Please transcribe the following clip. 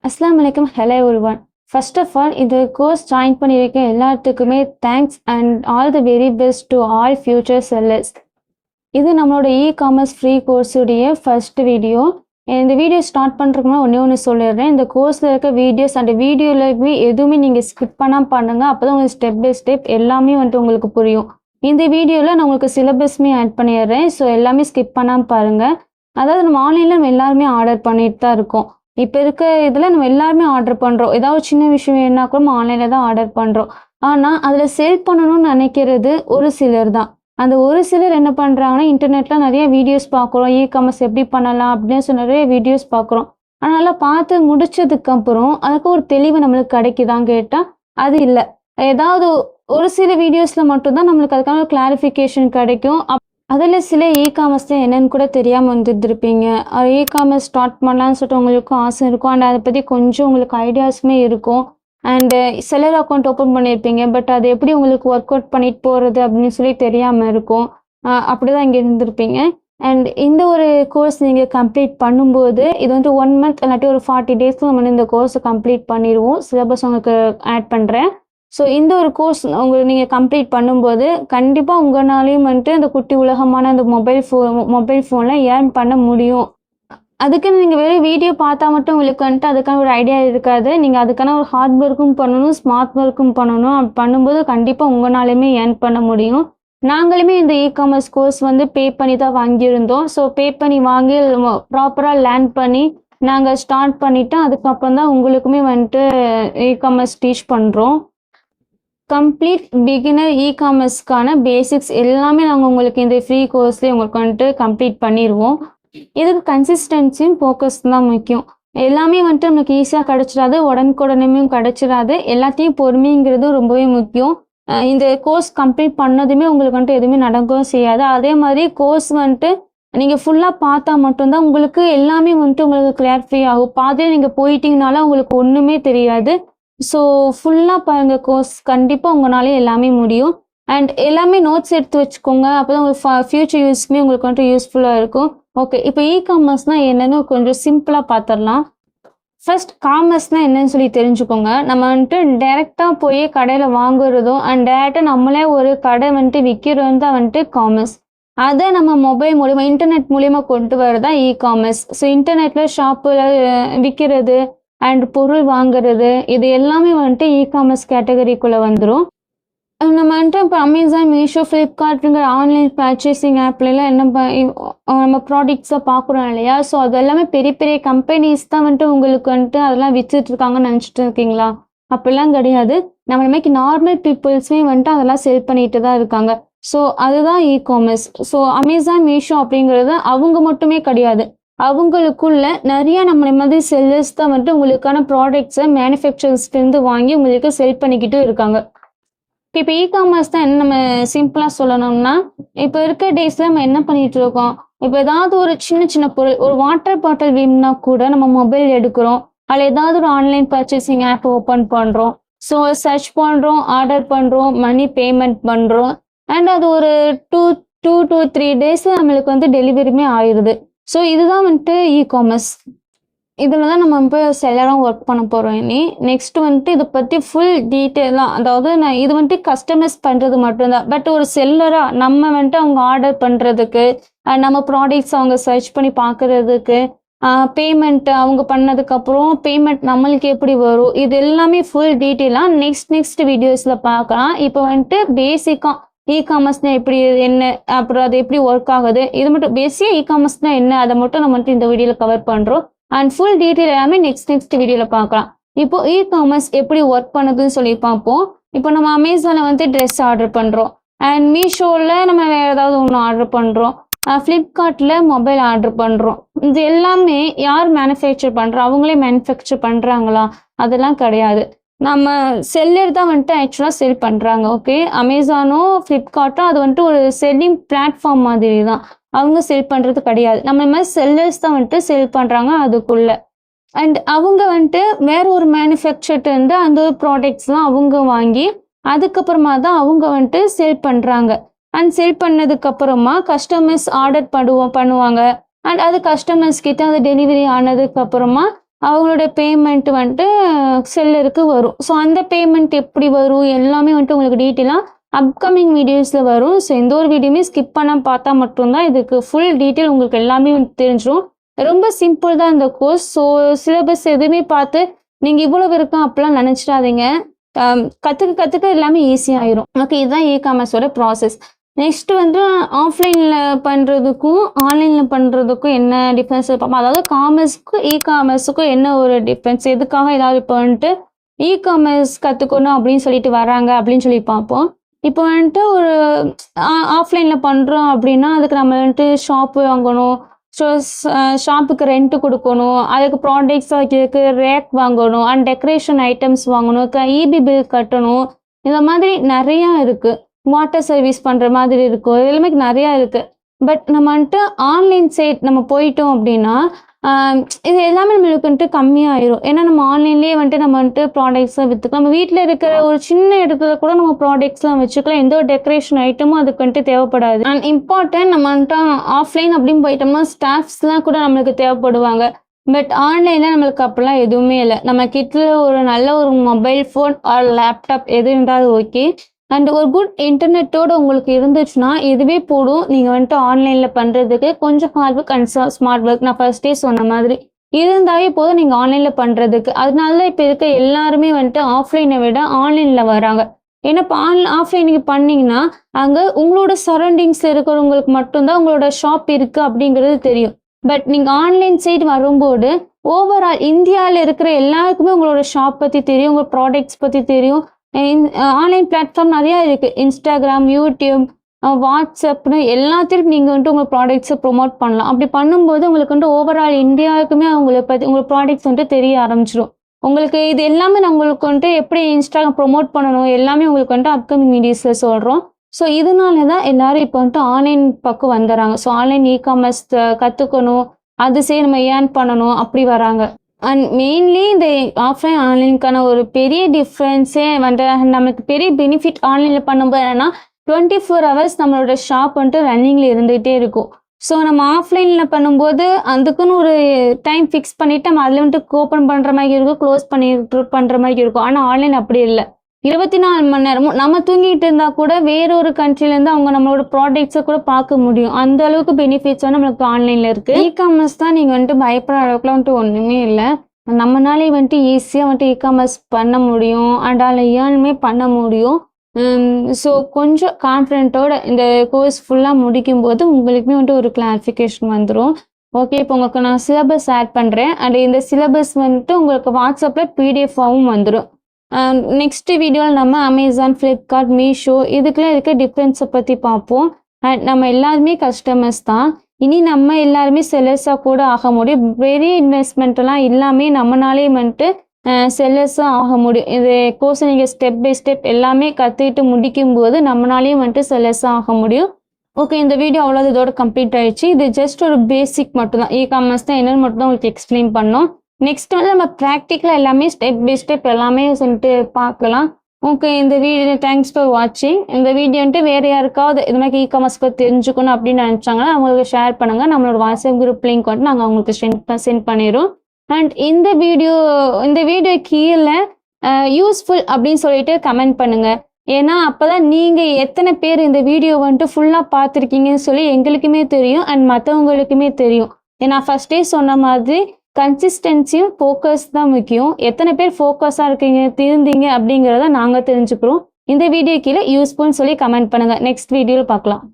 அஸ்ஸலாமு அலைக்கும். Hello everyone. First of all இந்த கோர்ஸ் ஜாயின் பண்ணியிருக்க எல்லாத்துக்குமே thanks and all the very best to all future sellers. இது நம்மளோட காமர்ஸ் ஃப்ரீ கோர்ஸுடைய ஃபர்ஸ்ட் வீடியோ. இந்த வீடியோ ஸ்டார்ட் பண்ணுறதுக்கு முன்னாடி ஒன்று சொல்லிடுறேன். இந்த கோர்ஸில் இருக்க வீடியோஸ் அந்த வீடியோவில் எதுவுமே நீங்கள் ஸ்கிப் பண்ணாமல் பண்ணுங்கள். அப்போ தான் உங்களுக்கு ஸ்டெப் பை ஸ்டெப் எல்லாமே உங்களுக்கு புரியும். இந்த வீடியோவில் நான் உங்களுக்கு சிலபஸ்மே ஆட் பண்ணிடுறேன். ஸோ எல்லாமே ஸ்கிப் பண்ணாமல் பாருங்கள். அதாவது நம்ம ஆன்லைனில் நம்ம எல்லாருமே ஆர்டர் பண்ணிட்டு தான் இருக்கோம். இப்போ இருக்க இதில் நம்ம எல்லாருமே ஆர்டர் பண்ணுறோம். ஏதாவது சின்ன விஷயம் வேணுன்னா கூட நம்ம ஆன்லைனில் தான் ஆர்டர் பண்ணுறோம். ஆனால் அதில் சேல் பண்ணணும்னு நினைக்கிறது ஒரு சிலர் தான். அந்த ஒரு சிலர் என்ன பண்ணுறாங்கன்னா, இன்டர்நெட்டில் நிறைய வீடியோஸ் பார்க்குறோம். காமர்ஸ் எப்படி பண்ணலாம் அப்படின்னு சொல்லி நிறைய வீடியோஸ் பார்க்குறோம். அதனால் பார்த்து முடிச்சதுக்கப்புறம் அதுக்கு ஒரு தெளிவு நம்மளுக்கு கிடைக்குதான்னு கேட்டால் அது இல்லை. ஏதாவது ஒரு சில வீடியோஸில் மட்டும்தான் நம்மளுக்கு அதுக்கான ஒரு கிளாரிஃபிகேஷன் கிடைக்கும். அதில் சில காமர்ஸ் தான் என்னென்னு கூட தெரியாமல் வந்துருப்பீங்க. காமர்ஸ் ஸ்டார்ட் பண்ணலான்னு சொல்லிட்டு உங்களுக்கும் ஆசை இருக்கும். அண்ட் அதை பற்றி கொஞ்சம் உங்களுக்கு ஐடியாஸுமே இருக்கும். அண்டு செல்லர் அக்கௌண்ட் ஓப்பன் பண்ணியிருப்பீங்க. பட் அது எப்படி உங்களுக்கு ஒர்க் அவுட் பண்ணிட்டு போகிறது அப்படின்னு சொல்லி தெரியாமல் இருக்கும். அப்படி தான் இங்கே இருந்திருப்பீங்க. அண்ட் இந்த ஒரு கோர்ஸ் நீங்கள் கம்ப்ளீட் பண்ணும்போது இது 1 மந்த் இல்லாட்டி ஒரு 40 டேஸில் நம்ம இந்த கோர்ஸை கம்ப்ளீட் பண்ணிடுவோம். சிலபஸ் உங்களுக்கு ஆட் பண்ணுறேன். ஸோ இந்த ஒரு கோர்ஸ் நீங்கள் கம்ப்ளீட் பண்ணும்போது கண்டிப்பாக உங்களாலையும் அந்த குட்டி உலகமான அந்த மொபைல் ஃபோனில் ஏர்ன் பண்ண முடியும். அதுக்குன்னு நீங்கள் வெறும் வீடியோ பார்த்தா மட்டும் உங்களுக்கு அதுக்கான ஒரு ஐடியா இருக்காது. நீங்கள் அதுக்கான ஒரு ஹார்ட் ஒர்க்கும் பண்ணணும், ஸ்மார்ட் ஒர்க்கும் பண்ணணும். அப்படி பண்ணும்போது கண்டிப்பாக உங்களாலையுமே ஏர்ன் பண்ண முடியும். நாங்களுமே இந்த காமர்ஸ் கோர்ஸ் பே பண்ணி தான் வாங்கியிருந்தோம். ஸோ பே பண்ணி வாங்கி ப்ராப்பராக லேர்ன் பண்ணி நாங்கள் ஸ்டார்ட் பண்ணிவிட்டு அதுக்கப்புறம் தான் உங்களுக்குமே காமர்ஸ் டீச் பண்ணுறோம். கம்ப்ளீட் பிகினர் காமர்ஸ்க்கான பேசிக்ஸ் எல்லாமே நாங்கள் உங்களுக்கு இந்த ஃப்ரீ கோர்ஸ்லேயே உங்களுக்கு கம்ப்ளீட் பண்ணிடுவோம். இதுக்கு கன்சிஸ்டன்சியும் ஃபோக்கஸ் தான் முக்கியம். எல்லாமே நமக்கு ஈஸியாக கிடச்சிடாது, உடனுக்குடனே கிடச்சிடாது. எல்லாத்தையும் பொறுமைங்கிறது ரொம்பவே முக்கியம். இந்த கோர்ஸ் கம்ப்ளீட் பண்ணதுமே உங்களுக்கு எதுவுமே நடக்கவும் செய்யாது. அதே மாதிரி கோர்ஸ் நீங்கள் ஃபுல்லாக பார்த்தா மட்டும்தான் உங்களுக்கு எல்லாமே உங்களுக்கு கிளாரிஃபை ஆகும். பாதியில் நீங்கள் போயிட்டீங்கனால உங்களுக்கு ஒன்றுமே தெரியாது. ஸோ ஃபுல்லாக பாருங்கள் கோர்ஸ். கண்டிப்பாக உங்களாலே எல்லாமே முடியும். அண்ட் எல்லாமே நோட்ஸ் எடுத்து வச்சுக்கோங்க. அப்போ தான் உங்களுக்கு ஃப்யூச்சர் யூஸ்க்குமே உங்களுக்கு யூஸ்ஃபுல்லாக இருக்கும். ஓகே, இப்போ காமர்ஸ்னால் என்னென்னு கொஞ்சம் சிம்பிளாக பார்த்துடலாம். ஃபர்ஸ்ட் காமர்ஸ்னால் என்னன்னு சொல்லி தெரிஞ்சுக்கோங்க. நம்ம டைரெக்டாக போய் கடையில் வாங்குறதும் அண்ட் டேரெக்டாக நம்மளே ஒரு கடை விற்கிறதும் தான் காமர்ஸ். அதை நம்ம மொபைல் மூலிமா இன்டர்நெட் மூலிமா கொண்டு வரதா காமர்ஸ். ஸோ இன்டர்நெட்டில் ஷாப்பில் விற்கிறது அண்ட் பொருள் வாங்குறது இது எல்லாமே காமர்ஸ் கேட்டகரிக்குள்ளே வந்துடும். நம்ம இப்போ அமேசான், மீஷோ, ஃப்ளிப்கார்ட்டுங்கிற ஆன்லைன் பர்ச்சேசிங் ஆப்லாம் நம்ம ப்ராடக்ட்ஸை பார்க்குறோம் இல்லையா? ஸோ அது எல்லாமே பெரிய பெரிய கம்பெனிஸ் தான் உங்களுக்கு அதெல்லாம் விற்றுட்ருக்காங்கன்னு நினச்சிட்டு இருக்கீங்களா? அப்படிலாம் கிடையாது. நம்ம நார்மல் பீப்புள்ஸுமே அதெல்லாம் செல் பண்ணிட்டு தான் இருக்காங்க. ஸோ அதுதான் காமர்ஸ். ஸோ அமேசான், மீஷோ அப்படிங்கிறது அவங்க மட்டுமே கிடையாது. அவங்களுக்குள்ள நிறைய நம்ம மாதிரி செல்லர்ஸ் தான் உங்களுக்கான ப்ராடக்ட்ஸை மேனுஃபேக்சரர்ஸ்லேருந்து வாங்கி உங்களுக்கு செல் பண்ணிக்கிட்டு இருக்காங்க. இப்போ காமர்ஸ் தான் என்ன நம்ம சிம்பிளாக சொல்லணும்னா, இப்போ இருக்க டேஸில் நம்ம என்ன பண்ணிட்டு இருக்கோம்? இப்போ ஏதாவது ஒரு சின்ன சின்ன பொருள், ஒரு வாட்டர் பாட்டில் வேணும்னா கூட நம்ம மொபைல் எடுக்கிறோம். அதில் ஏதாவது ஒரு ஆன்லைன் பர்ச்சேசிங் ஆப் ஓப்பன் பண்ணுறோம். ஸோ சர்ச் பண்ணுறோம், ஆர்டர் பண்ணுறோம், மணி பேமெண்ட் பண்ணுறோம். அண்ட் அது ஒரு 2 to 3 டேஸில் நம்மளுக்கு டெலிவரியுமே ஆயிடுது. ஸோ இதுதான் காமர்ஸ். இதில் தான் நம்ம செல்லராக ஒர்க் பண்ண போகிறோம். நெக்ஸ்ட் இதை பற்றி ஃபுல் டீட்டெயிலாக, அதாவது நான் இது கஸ்டமைஸ் பண்ணுறது மட்டும்தான். பட் ஒரு செல்லராக நம்ம அவங்க ஆர்டர் பண்ணுறதுக்கு, நம்ம ப்ராடக்ட்ஸ் அவங்க சர்ச் பண்ணி பார்க்குறதுக்கு, பேமெண்ட் அவங்க பண்ணதுக்கப்புறம் பேமெண்ட் நம்மளுக்கு எப்படி வரும், இது எல்லாமே ஃபுல் டீட்டெயிலாக நெக்ஸ்ட் வீடியோஸில் பார்க்கலாம். இப்போ பேசிக்காக காமர்ஸ்னால் எப்படி என்ன, அப்புறம் அது எப்படி ஒர்க் ஆகுது, இது மட்டும் பேசிக்காக காமர்ஸ்னால் என்ன அதை மட்டும் நம்ம இந்த வீடியோவில் கவர் பண்ணுறோம். அண்ட் ஃபுல் டீட்டெயில் எல்லாமே நெக்ஸ்ட் வீடியோவில் பார்க்கலாம். இப்போ காமர்ஸ் எப்படி ஒர்க் பண்ணுதுன்னு சொல்லி பார்ப்போம். இப்போ நம்ம அமேசானில் ட்ரெஸ் ஆர்டர் பண்ணுறோம். அண்ட் மீஷோவில் நம்ம வேறு ஏதாவது ஒன்று ஆர்டர் பண்ணுறோம். ஃப்ளிப்கார்ட்டில் மொபைல் ஆர்டர் பண்ணுறோம். இது எல்லாமே யார் மேனுஃபேக்சர் பண்ணுறோம்? அவங்களே மேனுஃபேக்சர் பண்ணுறாங்களா? அதெல்லாம் கிடையாது. நம்ம செல்லர் தான் ஆக்சுவலாக செல் பண்ணுறாங்க. ஓகே, அமேசானோ ஃப்ளிப்கார்ட்டோ அது ஒரு செல்லிங் பிளாட்ஃபார்ம் மாதிரி தான். அவங்க செல் பண்ணுறது கிடையாது. நம்ம மாதிரி செல்லர்ஸ் தான் செல் பண்ணுறாங்க அதுக்குள்ள. அண்ட் அவங்க வேற ஒரு மேனுஃபேக்சர்ட்டு அந்த ப்ராடக்ட்ஸ்லாம் அவங்க வாங்கி அதுக்கப்புறமா தான் அவங்க செல் பண்ணுறாங்க. அண்ட் செல் பண்ணதுக்கப்புறமா கஸ்டமர்ஸ் ஆர்டர் பண்ணுவாங்க. அண்ட் அது கஸ்டமர்ஸ் கிட்ட அது டெலிவரி ஆனதுக்கப்புறமா அவங்களுடைய பேமெண்ட் வந்துட்டு செல்லருக்கு வரும். ஸோ அந்த பேமெண்ட் எப்படி வரும் எல்லாமே வந்துட்டு உங்களுக்கு டீட்டெயிலாக அப்கமிங் வீடியோஸில் வரும். ஸோ எந்த ஒரு வீடியோமே ஸ்கிப் பண்ணால் பார்த்தா மட்டும்தான் இதுக்கு ஃபுல் டீட்டெயில் உங்களுக்கு எல்லாமே தெரிஞ்சிடும். ரொம்ப சிம்பிள் தான் இந்த கோர்ஸ். ஸோ சிலபஸ் எதுவுமே பார்த்து நீங்கள் இவ்வளவு இருக்கும் அப்படிலாம் நினச்சிடாதீங்க. கற்றுக்க எல்லாமே ஈஸியாகிடும். ஓகே, இதுதான் இ-காமர்ஸோட ப்ராசஸ். நெக்ஸ்ட் வந்து ஆஃப்லைனில் பண்ணுறதுக்கும் ஆன்லைனில் பண்ணுறதுக்கும் என்ன டிஃப்ரென்ஸ் பார்ப்போம். அதாவது காமர்ஸுக்கும் இ-காமர்ஸுக்கும் என்ன ஒரு டிஃப்ரென்ஸ், எதுக்காக ஏதாவது இப்போ வந்துட்டு இ-காமர்ஸ் கற்றுக்கணும் அப்படின்னு சொல்லிட்டு வராங்க அப்படின்னு சொல்லி பார்ப்போம். இப்போ வந்துட்டு ஒரு ஆஃப்லைனில் பண்ணுறோம் அப்படின்னா அதுக்கு நம்ம வந்துட்டு ஷாப்பு வாங்கணும். ஸோ ஷாப்புக்கு ரெண்ட்டு கொடுக்கணும், அதுக்கு ப்ராடக்ட்ஸ் வைக்கிறதுக்கு ரேக் வாங்கணும், அண்ட் டெக்கரேஷன் ஐட்டம்ஸ் வாங்கணும், இபி பில் கட்டணும். இந்த மாதிரி நிறையா இருக்குது. வாட்டர் சர்வீஸ் பண்ணுற மாதிரி இருக்கும். இது எல்லாமே நிறையா இருக்குது. பட் நம்ம வந்துட்டு ஆன்லைன் சைட் நம்ம போயிட்டோம் அப்படின்னா இது எல்லாமே நம்மளுக்கு வந்துட்டு கம்மியாயிரும். ஏன்னா நம்ம ஆன்லைன்லேயே வந்துட்டு நம்ம வந்துட்டு ப்ராடக்ட்ஸ்லாம் விற்றுக்கலாம். நம்ம வீட்டில் இருக்கிற ஒரு சின்ன இடத்துல கூட நம்ம ப்ராடக்ட்ஸ்லாம் வச்சுக்கலாம். எந்த ஒரு டெக்கரேஷன் ஐட்டமும் அதுக்கு வந்துட்டு தேவைப்படாது. அண்ட் இம்பார்ட்டன்ட் நம்ம வந்துட்டு ஆஃப்லைன் அப்படின்னு போயிட்டோம்னா ஸ்டாஃப்ஸ்லாம் கூட நம்மளுக்கு தேவைப்படுவாங்க. பட் ஆன்லைனில் நம்மளுக்கு அப்படிலாம் எதுவுமே இல்லை. நம்ம கிட்ட ஒரு நல்ல ஒரு மொபைல் ஃபோன் ஆர் லேப்டாப் எது இருந்தாலும் ஓகே, அண்ட் ஒரு குட் இன்டர்நெட்டோடு உங்களுக்கு இருந்துச்சுன்னா இதுவே போடும். நீங்கள் வந்துட்டு ஆன்லைனில் பண்ணுறதுக்கு கொஞ்சம் hard work and smart work நான் ஃபர்ஸ்டே சொன்ன மாதிரி இருந்தாவே போதும் நீங்கள் ஆன்லைனில் பண்ணுறதுக்கு. அதனால தான் இப்போ இருக்க எல்லாருமே வந்துட்டு ஆஃப்லைனை விட ஆன்லைனில் வராங்க. ஏன்னா இப்போ ஆஃப்லைன் நீங்கள் பண்ணிங்கன்னா அங்கே உங்களோட சரௌண்டிங்ஸில் இருக்கிறவங்களுக்கு மட்டும்தான் உங்களோட ஷாப் இருக்குது அப்படிங்கிறது தெரியும். பட் நீங்கள் ஆன்லைன் சைடு வரும்போது ஓவரால் இந்தியாவில் இருக்கிற எல்லாருக்குமே உங்களோட ஷாப் பற்றி தெரியும், உங்கள் ப்ராடக்ட்ஸ் பற்றி தெரியும். ஆன்லைன் பிளாட்ஃபார்ம் நிறையா இருக்குது. இன்ஸ்டாகிராம், யூடியூப், வாட்ஸ்அப்னு எல்லாத்திலும் நீங்கள் வந்துட்டு உங்கள் ப்ராடக்ட்ஸை ப்ரொமோட் பண்ணலாம். அப்படி பண்ணும்போது உங்களுக்கு வந்துட்டு ஓவரால் இந்தியாவுக்குமே அவங்களை பற்றி உங்கள் ப்ராடக்ட்ஸ் வந்துட்டு தெரிய ஆரம்பிச்சிடும். உங்களுக்கு இது எல்லாமே நான் உங்களுக்கு வந்துட்டு எப்படி இன்ஸ்டாகிராம் ப்ரொமோட் பண்ணணும் எல்லாமே உங்களுக்கு வந்துட்டு அப்கமிங் வீடியோஸில் சொல்கிறோம். ஸோ இதனால தான் எல்லாரும் இப்போ வந்துட்டு ஆன்லைன் பக்கம் வந்துடுறாங்க. ஸோ ஆன்லைன் இ-காமர்ஸ் கற்றுக்கணும், அது சரி நம்ம ஏர்ன் பண்ணணும் அப்படி வராங்க. அண்ட் மெயின்லி இந்த ஆஃப்லைன் ஆன்லைனுக்கான ஒரு பெரிய டிஃப்ரென்ஸே வந்துட்டு நமக்கு பெரிய பெனிஃபிட் ஆன்லைனில் பண்ணும்போது என்னென்னா 24 hours நம்மளோட ஷாப் வந்துட்டு ரன்னிங்கில் இருந்துகிட்டே இருக்கும். ஸோ நம்ம ஆஃப்லைனில் பண்ணும்போது அதுக்குன்னு ஒரு டைம் ஃபிக்ஸ் பண்ணிவிட்டு நம்ம அதில் வந்துட்டு ஓப்பன் பண்ணுற மாதிரி இருக்கும், க்ளோஸ் பண்ணுற மாதிரி இருக்கும். ஆனால் ஆன்லைன் அப்படி இல்லை. 24 மணி நேரமும் நம்ம தூங்கிட்டு இருந்தால் கூட வேறொரு கண்ட்ரிலேருந்து அவங்க நம்மளோட ப்ராடக்ட்ஸை கூட பார்க்க முடியும். அந்த அளவுக்கு பெனிஃபிட்ஸ் வந்து நம்மளுக்கு ஆன்லைனில் இருக்குது. இ-காமர்ஸ் தான் நீங்கள் வந்துட்டு பயப்படுற அளவுக்குலாம் வந்துட்டு ஒன்றுமே இல்லை. நம்மளாலே வந்துட்டு ஈஸியாக வந்துட்டு இ-காமர்ஸ் பண்ண முடியும் அண்ட் அதில் ஏர்னுமே பண்ண முடியும். ஸோ கொஞ்சம் கான்ஃபிடென்ட்டோட இந்த கோர்ஸ் ஃபுல்லாக முடிக்கும்போது உங்களுக்குமே வந்துட்டு ஒரு கிளாரிஃபிகேஷன் வந்துடும். ஓகே, இப்போ உங்களுக்கு நான் சிலபஸ் ஆட் பண்ணுறேன். அண்ட் இந்த சிலபஸ் வந்துட்டு உங்களுக்கு வாட்ஸ்அப்பில் பிடிஎஃபாகவும் வந்துடும். நெக்ஸ்ட் வீடியோவில் நம்ம அமேசான், ஃப்ளிப்கார்ட், மீஷோ இதுக்கெல்லாம் இருக்க டிஃப்ரென்ஸை பற்றி பார்ப்போம். அண்ட் நம்ம எல்லாருமே கஸ்டமர்ஸ் தான். இனி நம்ம எல்லாருமே செல்லர்ஸாக கூட ஆக முடியும். பெரிய இன்வெஸ்ட்மெண்ட்டெல்லாம் எல்லாமே நம்மளாலே வந்துட்டு செல்லர்ஸாக ஆக முடியும். இது கோர்ஸ் நீங்கள் ஸ்டெப் பை ஸ்டெப் எல்லாமே கற்றுக்கிட்டு முடிக்கும்போது நம்மளாலேயும் வந்துட்டு செல்லர்ஸாக ஆக முடியும். ஓகே, இந்த வீடியோ அவ்வளோ இதோட கம்ப்ளீட் ஆயிடுச்சு. இது ஜஸ்ட் ஒரு பேசிக் மட்டும்தான். இ-காமர்ஸ் தான் என்னென்னு மட்டும் தான் உங்களுக்கு எக்ஸ்பிளைன் பண்ணோம். நெக்ஸ்ட் வந்து நம்ம ப்ராக்டிக்கலாக எல்லாமே ஸ்டெப் பை ஸ்டெப் எல்லாமே வந்துட்டு பார்க்கலாம். ஓகே, இந்த வீடியோ தேங்க்ஸ் ஃபார் வாட்சிங். இந்த வீடியோ வந்துட்டு வேறு யாருக்காவது இது மாதிரி இ-காமர்ஸ் பற்றி தெரிஞ்சுக்கணும் அப்படின்னு நினச்சாங்கன்னா அவங்களுக்கு ஷேர் பண்ணுங்கள். நம்மளோட வாட்ஸ்அப் குரூப் லிங்க் வந்துட்டு நாங்கள் அவங்களுக்கு சென்ட் பண்ணிடுறோம். அண்ட் இந்த வீடியோ கீழே யூஸ்ஃபுல் அப்படின்னு சொல்லிட்டு கமெண்ட் பண்ணுங்கள். ஏன்னா அப்போ தான் நீங்கள் எத்தனை பேர் இந்த வீடியோ வந்துட்டு ஃபுல்லாக பார்த்துருக்கீங்கன்னு சொல்லி எங்களுக்குமே தெரியும் அண்ட் மற்றவங்களுக்குமே தெரியும். ஏன்னா ஃபஸ்ட்டே சொன்ன மாதிரி கன்சிஸ்டன்சியும் ஃபோக்கஸ் தான் முக்கியம். எத்தனை பேர் ஃபோக்கஸாக இருந்தீங்க அப்படிங்கிறத நாங்கள் தெரிஞ்சுக்கிறோம். இந்த வீடியோ கீழே யூஸ்ஃபுல்னு சொல்லி கமெண்ட் பண்ணுங்கள். நெக்ஸ்ட் வீடியோவில் பார்க்கலாம்.